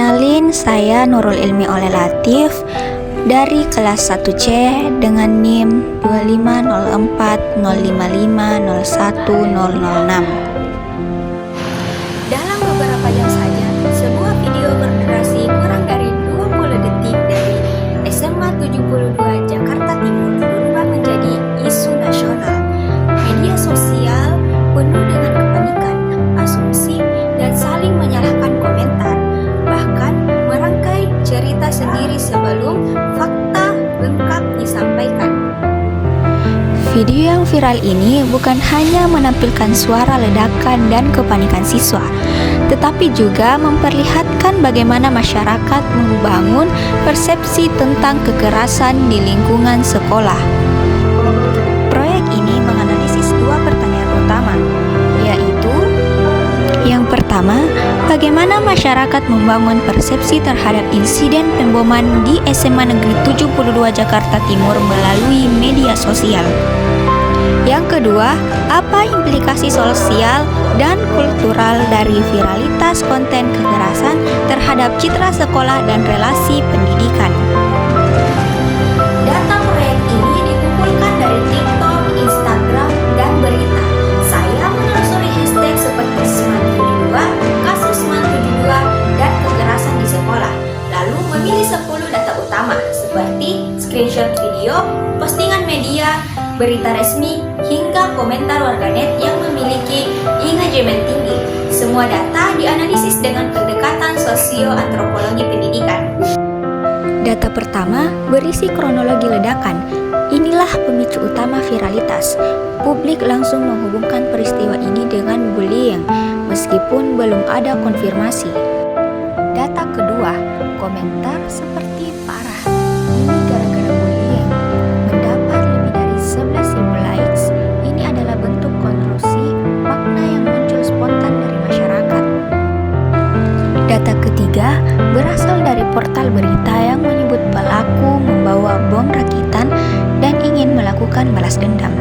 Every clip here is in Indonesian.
Kenalin, saya Nurul Ilmi Oleh Latif dari kelas 1C dengan NIM 2504055010006. Dalam beberapa jam saja, sebuah video berdurasi kurang dari 20 detik dari SMA 72 Jakarta Timur berubah menjadi isu nasional. Media sosial penuh dengan kepanikan, asumsi, dan saling menyalahkan komentar, bahkan merangkai cerita sendiri sebelum fakta lengkap disampaikan. Video yang viral ini bukan hanya menampilkan suara ledakan dan kepanikan siswa, tetapi juga memperlihatkan bagaimana masyarakat membangun persepsi tentang kekerasan di lingkungan sekolah. Proyek ini menganalisis dua pertanyaan utama, yaitu yang pertama, bagaimana masyarakat membangun persepsi terhadap insiden pemboman di SMA Negeri 72 Jakarta Timur melalui media sosial. Yang kedua, apa implikasi sosial dan kultural dari viralitas konten kekerasan terhadap citra sekolah dan relasi pendidikan. Data proyek ini dikumpulkan dari TikTok, Instagram, dan berita. Saya menelusuri hashtag seperti SMAN72, kasus SMAN72, dan kekerasan di sekolah. Lalu memilih 10 data utama seperti screenshot video, postingan media, berita resmi, hingga komentar warganet yang memiliki engagement tinggi. Semua data dianalisis dengan pendekatan sosio-antropologi pendidikan. Data pertama berisi kronologi ledakan. Inilah pemicu utama viralitas. Publik langsung menghubungkan peristiwa ini dengan bullying, meskipun belum ada konfirmasi. Data kedua, komentar seperti parah. Ini gara-gara bullying. Mendapat lebih dari 11.000 likes. Ini adalah bentuk konstruksi makna yang muncul spontan dari masyarakat. Data ketiga berasal dari portal berita yang menyebut pelaku membawa bom rakitan dan ingin melakukan balas dendam.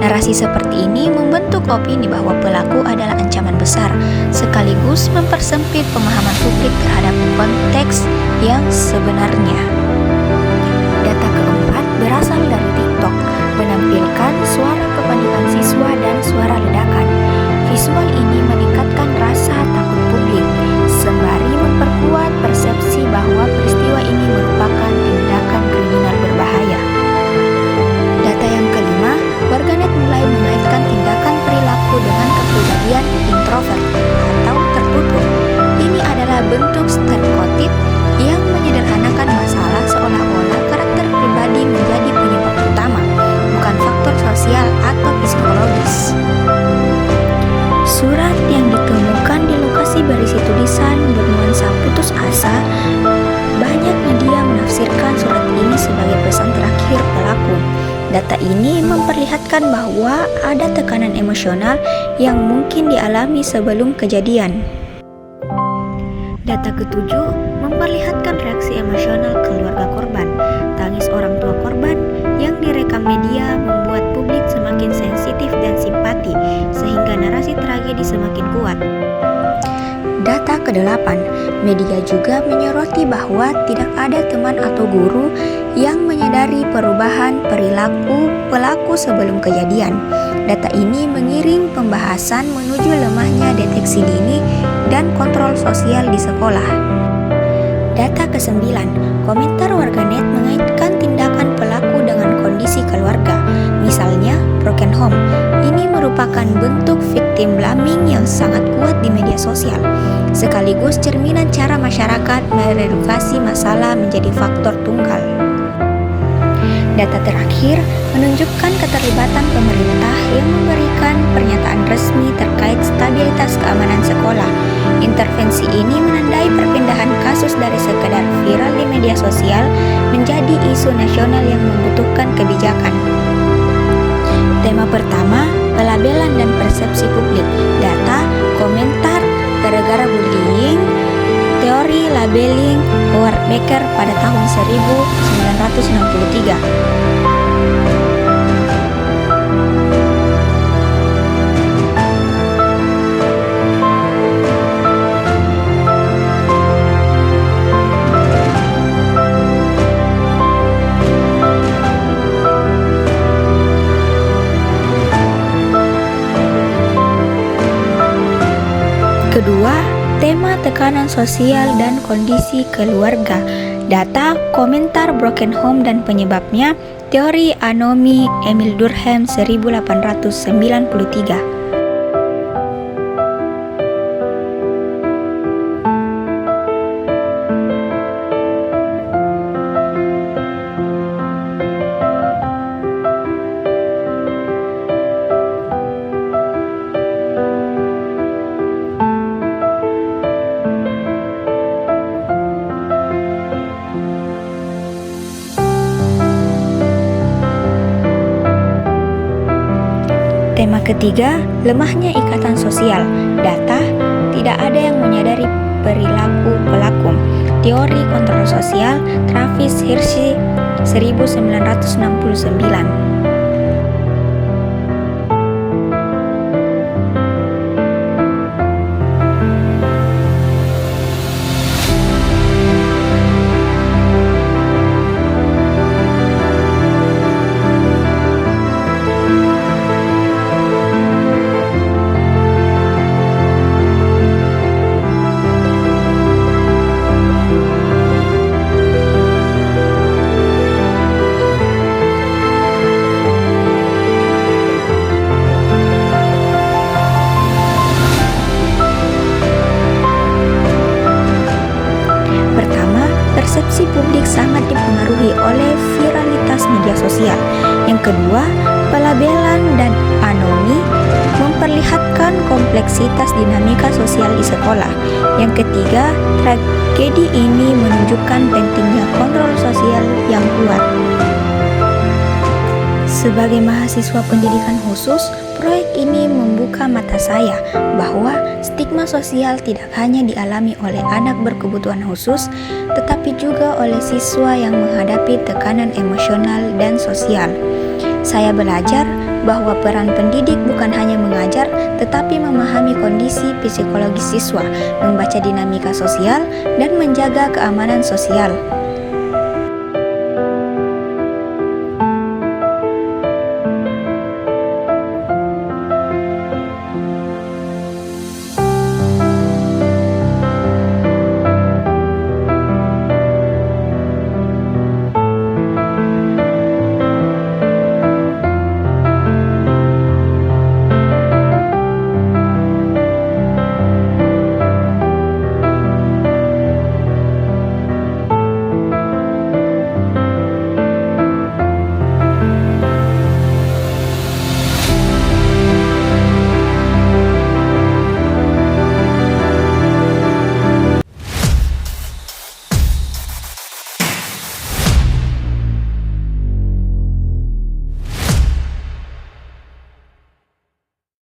Narasi seperti ini membentuk opini bahwa pelaku adalah ancaman besar, sekaligus mempersempit pemahaman publik terhadap konteks yang sebenarnya. Data keempat berasal dari TikTok, menampilkan suara kepanikan siswa dan suara ledakan. Visual ini meningkatkan rasa takut publik, sembari memperkuat persepsi bahwa peristiwa ini merupakan tindakan kriminal berbahaya. Data yang kelima, warganet mulai mengaitkan tindakan perilaku dengan kepribadian introvert atau tertutup. Ini adalah bentuk stereotip yang menyederhanakan masalah seolah-olah karakter pribadi menjadi penyebab utama, bukan faktor sosial atau psikologis. Surat yang ditemukan di lokasi berisi tulisan bernuansa putus asa. Banyak media menafsirkan surat ini sebagai pesan terakhir pelaku. Data ini memperlihatkan bahwa ada tekanan emosional yang mungkin dialami sebelum kejadian. Data ketujuh memperlihatkan reaksi emosional keluarga korban. Tangis orang tua korban yang direkam media membuat publik semakin sensitif dan simpati, sehingga narasi tragedi semakin kuat. Data ke-8, media juga menyoroti bahwa tidak ada teman atau guru yang menyadari perubahan perilaku pelaku sebelum kejadian. Data ini mengiring pembahasan menuju lemahnya deteksi dini dan kontrol sosial di sekolah. Data ke-9, komentar warganet mengaitkan tindakan pelaku dengan kondisi keluarga, misalnya broken home. Ini merupakan bentuk victim blaming yang sangat kuat di media sosial, sekaligus cerminan cara masyarakat meredukasi masalah menjadi faktor tunggal. Data terakhir menunjukkan keterlibatan pemerintah yang memberikan pernyataan resmi terkait stabilitas keamanan sekolah. Intervensi ini menandai perpindahan kasus dari sekadar viral di media sosial menjadi isu nasional yang membutuhkan kebijakan. Tema pertama, pelabelan dan persepsi publik. Data, komentar, gara-gara bullying, teori labeling Howard Becker pada tahun 1963. Kedua, tema tekanan sosial dan kondisi keluarga. Data, komentar broken home dan penyebabnya, teori anomi Emil Durkheim 1893. Tema ketiga, lemahnya ikatan sosial. Data, tidak ada yang menyadari perilaku pelaku. Teori kontrol sosial, Travis Hirschi 1969. Persepsi publik sangat dipengaruhi oleh viralitas media sosial. Yang kedua, pelabelan dan anomi memperlihatkan kompleksitas dinamika sosial di sekolah. Yang ketiga, tragedi ini menunjukkan pentingnya kontrol sosial yang kuat. Sebagai mahasiswa pendidikan khusus, proyek ini membuka mata saya bahwa stigma sosial tidak hanya dialami oleh anak berkebutuhan khusus, tetapi juga oleh siswa yang menghadapi tekanan emosional dan sosial. Saya belajar bahwa peran pendidik bukan hanya mengajar, tetapi memahami kondisi psikologis siswa, membaca dinamika sosial, dan menjaga keamanan sosial.